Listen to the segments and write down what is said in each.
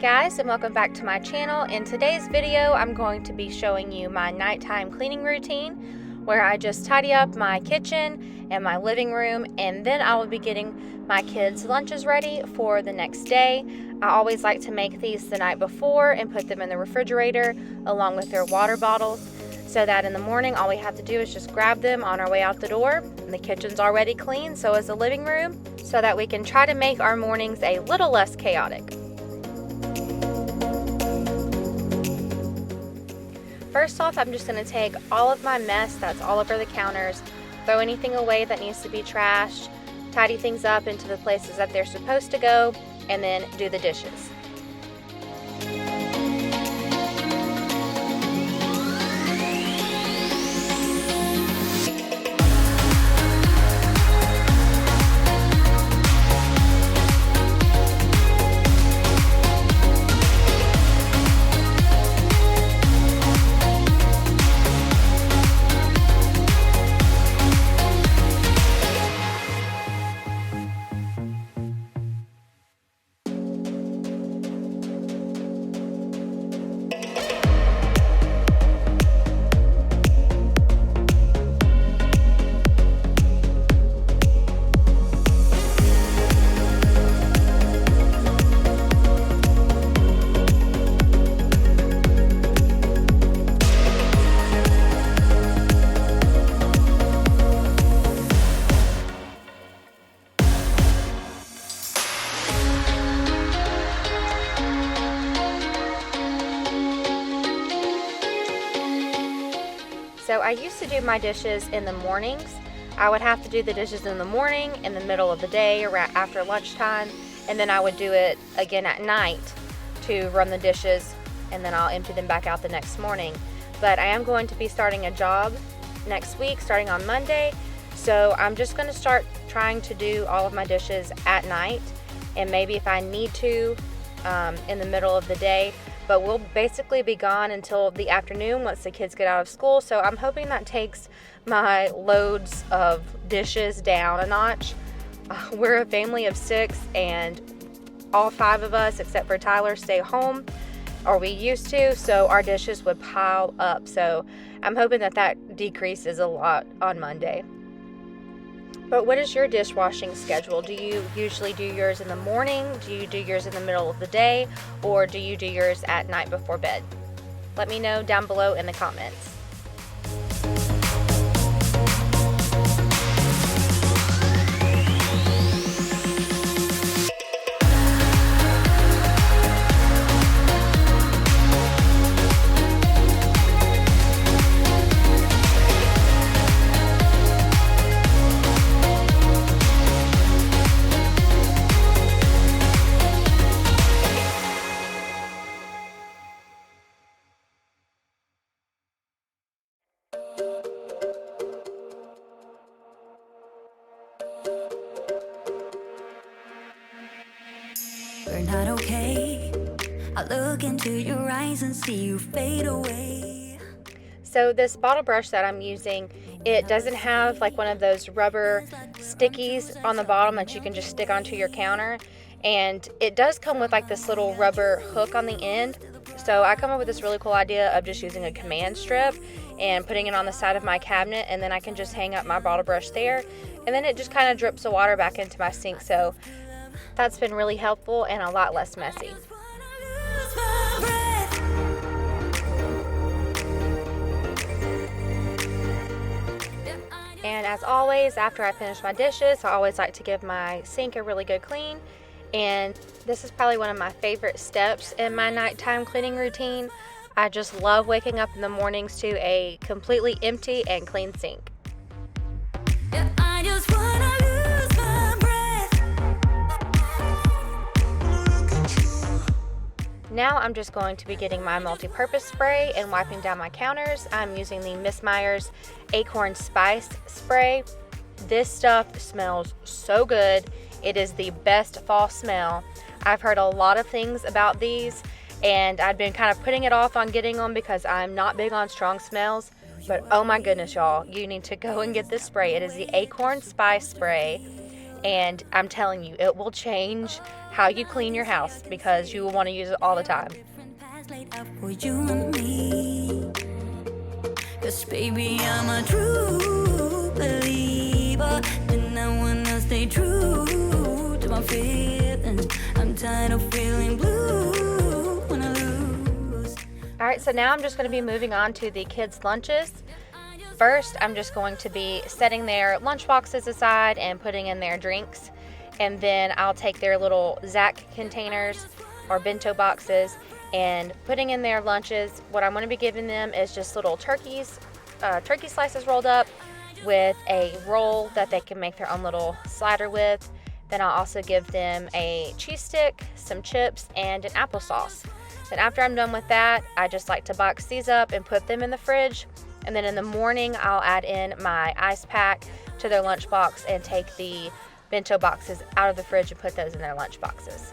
guys, and welcome back to my channel. In today's video, I'm going to be showing you my nighttime cleaning routine where I just tidy up my kitchen and my living room, and then I will be getting my kids' lunches ready for the next day. I always like to make these the night before and put them in the refrigerator along with their water bottles so that in the morning all we have to do is just grab them on our way out the door, and the kitchen's already clean, so is the living room, so that we can try to make our mornings a little less chaotic. First off, I'm just going to take all of my mess that's all over the counters, throw anything away that needs to be trashed, tidy things up into the places that they're supposed to go, and then do the dishes. So I used to do my dishes in the mornings. I would have to do the dishes in the morning, in the middle of the day, or after lunchtime, and then I would do it again at night to run the dishes, and then I'll empty them back out the next morning. But I am going to be starting a job next week, starting on Monday, so I'm just going to start trying to do all of my dishes at night, and maybe if I need to in the middle of the day. But we'll basically be gone until the afternoon once the kids get out of school, so I'm hoping that takes my loads of dishes down a notch. We're a family of 6, and all 5 of us, except for Tyler, stay home, or we used to, so our dishes would pile up. So I'm hoping that decreases a lot on Monday. But what is your dishwashing schedule? Do you usually do yours in the morning? Do you do yours in the middle of the day? Or do you do yours at night before bed? Let me know down below in the comments. We're not okay. I look into your eyes and see you fade away. So this bottle brush that I'm using, it doesn't have like one of those rubber stickies on the bottom that you can just stick onto your counter. And it does come with like this little rubber hook on the end. So I come up with this really cool idea of just using a command strip and putting it on the side of my cabinet, and then I can just hang up my bottle brush there, and then it just kind of drips the water back into my sink. So that's been really helpful and a lot less messy. And as always, after I finish my dishes, I always like to give my sink a really good clean. And this is probably one of my favorite steps in my nighttime cleaning routine. I just love waking up in the mornings to a completely empty and clean sink. Yeah, I just wanna lose my breath. Now I'm just going to be getting my multi-purpose spray and wiping down my counters. I'm using the Miss Meyer's Acorn Spice Spray. This stuff smells so good. It is the best fall smell. I've heard a lot of things about these, and I've been kind of putting it off on getting them because I'm not big on strong smells. But oh my goodness, y'all, you need to go and get this spray. It is the Acorn Spice Spray. And I'm telling you, it will change how you clean your house because you will want to use it all the time. For you and me, 'cause baby, I'm a true believer, and I wanna stay true to my feelings. I'm tired of feeling blue when I lose. All right, so now I'm just going to be moving on to the kids' lunches. First, I'm just going to be setting their lunch boxes aside and putting in their drinks. And then I'll take their little Zach containers or bento boxes and putting in their lunches. What I'm going to be giving them is just little turkey slices rolled up with a roll that they can make their own little slider with. Then I'll also give them a cheese stick, some chips, and an applesauce. Then after I'm done with that, I just like to box these up and put them in the fridge. And then in the morning, I'll add in my ice pack to their lunch box and take the bento boxes out of the fridge and put those in their lunch boxes.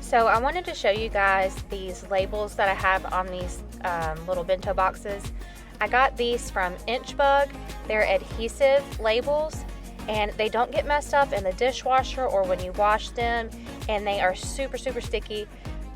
So I wanted to show you guys these labels that I have on these little bento boxes. I got these from Inchbug. They're adhesive labels and they don't get messed up in the dishwasher or when you wash them, and they are super sticky.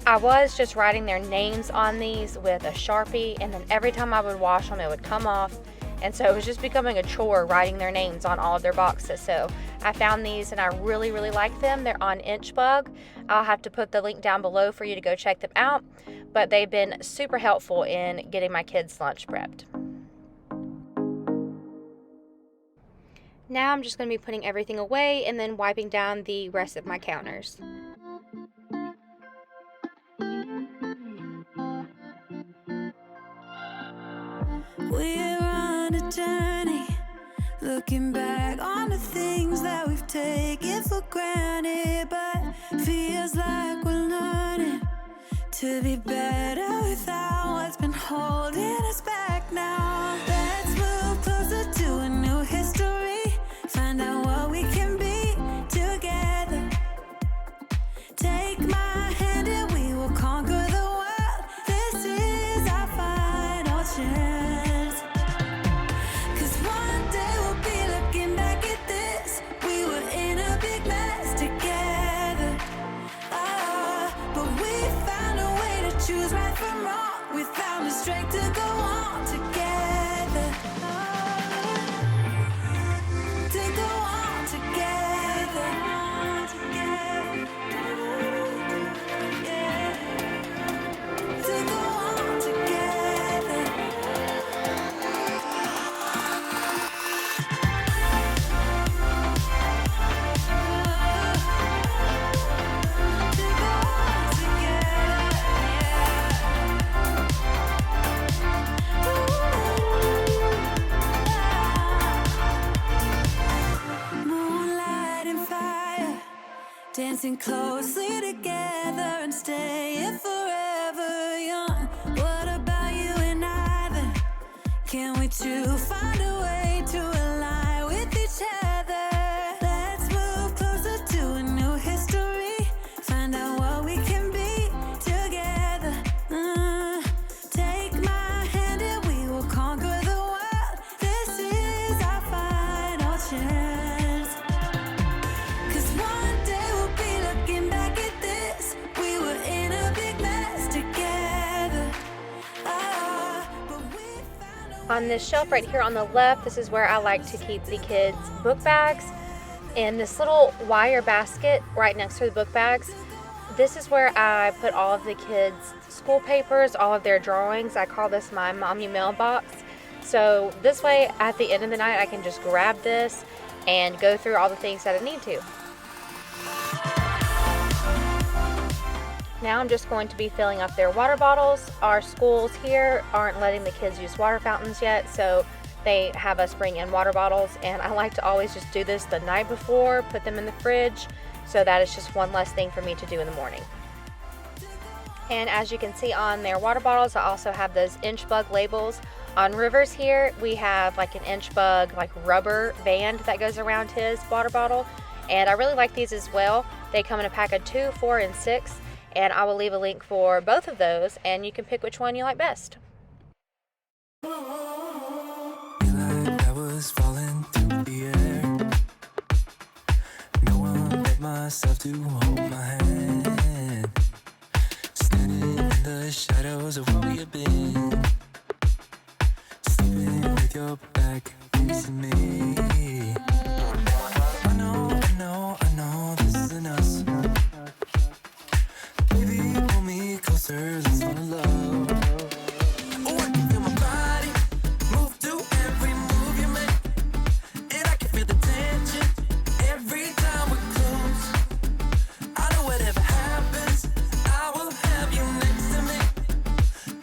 I was just writing their names on these with a Sharpie, and then every time I would wash them it would come off, and so it was just becoming a chore writing their names on all of their boxes. So I found these and I really like them. They're on Inchbug. I'll have to put the link down below for you to go check them out, but they've been super helpful in getting my kids' lunch prepped. Now I'm just going to be putting everything away and then wiping down the rest of my counters. We're on a journey, looking back on the things that we've taken for granted, but feels like we're learning to be better without what's been holding us back now. Let's move closer to a new history, find out what we can be together. Take my hand and we will conquer the world. This is our final chance. 'Cause one day we'll be looking back at this. We were in a big mess together. But we found a way to choose right from wrong. We found the strength to go on together. To go on together. Yeah. To go on together. To go on together. Moonlight and fire, dancing closely together and staying forever young. What about you and I then? Can we two find a way to align with each other? Let's move closer to a new history, find out what we can be together. Take my hand and we will conquer the world. This is our final chance. 'Cause one day we'll be looking back at this. We were in a big mess together. But we found a On this shelf right here on the left, this is where I like to keep the kids' book bags. In this little wire basket right next to the book bags, this is where I put all of the kids' school papers, all of their drawings. I call this my mommy mailbox. So this way, at the end of the night, I can just grab this and go through all the things that I need to. Now I'm just going to be filling up their water bottles. Our schools here aren't letting the kids use water fountains yet, so they have us bring in water bottles, and I like to always just do this the night before, put them in the fridge, so that it's just one less thing for me to do in the morning. And as you can see on their water bottles, I also have those inch bug labels. On Rivers here, we have like an inch bug, like rubber band that goes around his water bottle, and I really like these as well. They come in a pack of 2, 4, and 6. And I will leave a link for both of those, and you can pick which one you like best. Like I was falling through the air. No one but myself to hold my hand. Standing in the shadows of where we have been. Sleeping with your back facing me. I know this isn't us. Baby, pull me closer, let's fall in love. Oh, I can feel my body move to every move you make. And I can feel the tension every time we're close. I know whatever happens, I will have you next to me.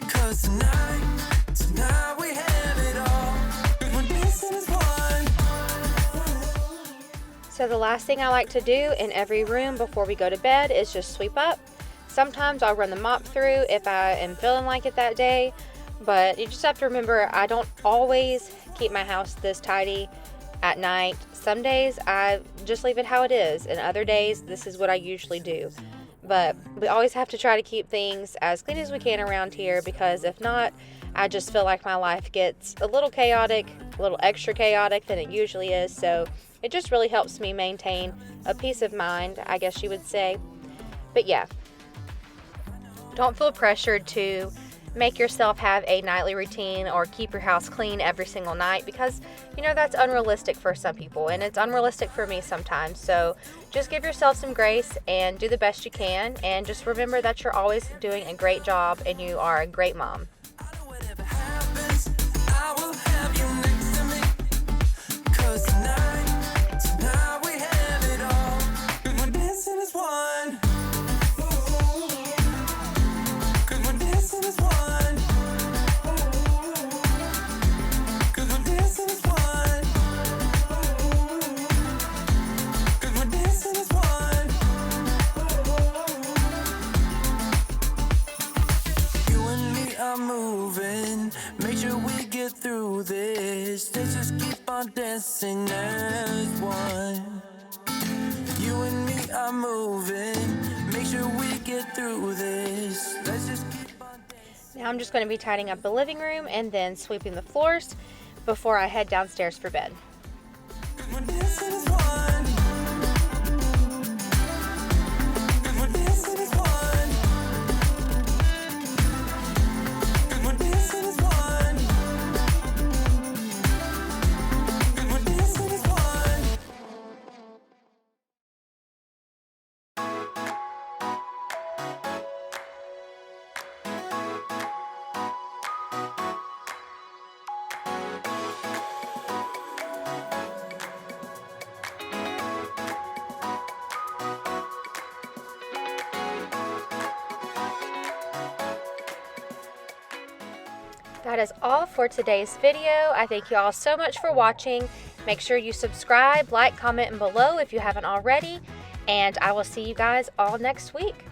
'Cause tonight we have it all. Good one dancing is one. So the last thing I like to do in every room before we go to bed is just sweep up. Sometimes I'll run the mop through if I am feeling like it that day, but you just have to remember I don't always keep my house this tidy at night. Some days I just leave it how it is, and other days this is what I usually do. But we always have to try to keep things as clean as we can around here, because if not, I just feel like my life gets a little chaotic, a little extra chaotic than it usually is. So it just really helps me maintain a peace of mind, I guess you would say. But yeah, don't feel pressured to make yourself have a nightly routine or keep your house clean every single night, because that's unrealistic for some people, and it's unrealistic for me sometimes. So just give yourself some grace and do the best you can, and just remember that you're always doing a great job and you are a great mom. I know whatever happens, I will have you next to me. 'Cause tonight we have it all. Good one dancing is one. Good one dancing is one. Let's just keep on dancing as one. You and me are moving. Make sure we get through this. Let's just keep on dancing. Now I'm just going to be tidying up the living room and then sweeping the floors before I head downstairs for bed. We're dancing as one. We're dancing as one. We're dancing as one. We're dancing as one. That is all for today's video. I thank you all so much for watching. Make sure you subscribe, like, comment, and below if you haven't already. And I will see you guys all next week.